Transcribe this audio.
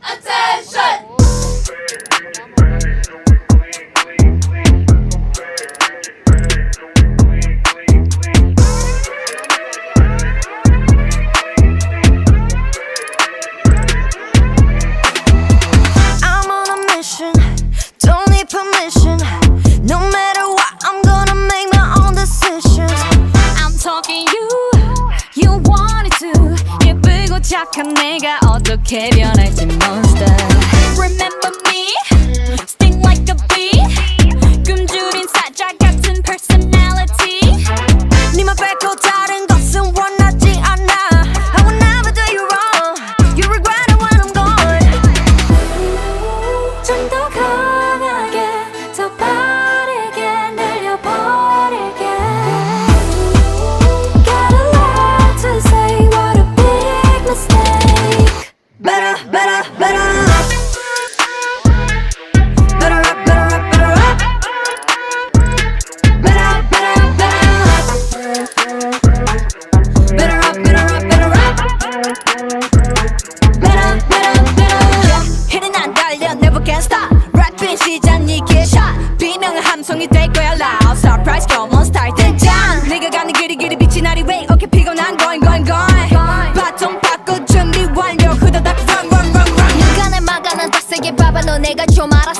Attention! I'm on a mission, don't need permission. No matter what, I'm gonna make my own decisions. I'm talking you want it too. 예쁘고 착한 내가 어떻게 변할지 monster. Remember me, sting like a bee. 굶주린 사자 같은 personality. 네만 뺏고 다른 것은 원하지 않아. I will never do you wrong. You regret it when I'm gone. 좀 더 강하게, 더 빠르게 날려버릴게. Got a lot to say, what a big mistake. Better, better, better. Better up, better up, better up. Better up, better up, better up. Better up, better up, better up. Better, better, better. hit은 안 달려, never can stop. 랩인 시작 니게 샷. 비명은 함성이 될 거야 loud. Surprise come on start 등장. 네가 가는 길이 빛이 나리 way. Okay 피곤한 going. 바통 바꿔 준비 완료. 후다닥 run. 누가 날 막아 난 더 세게 밟아. 너 내가 좀 알아.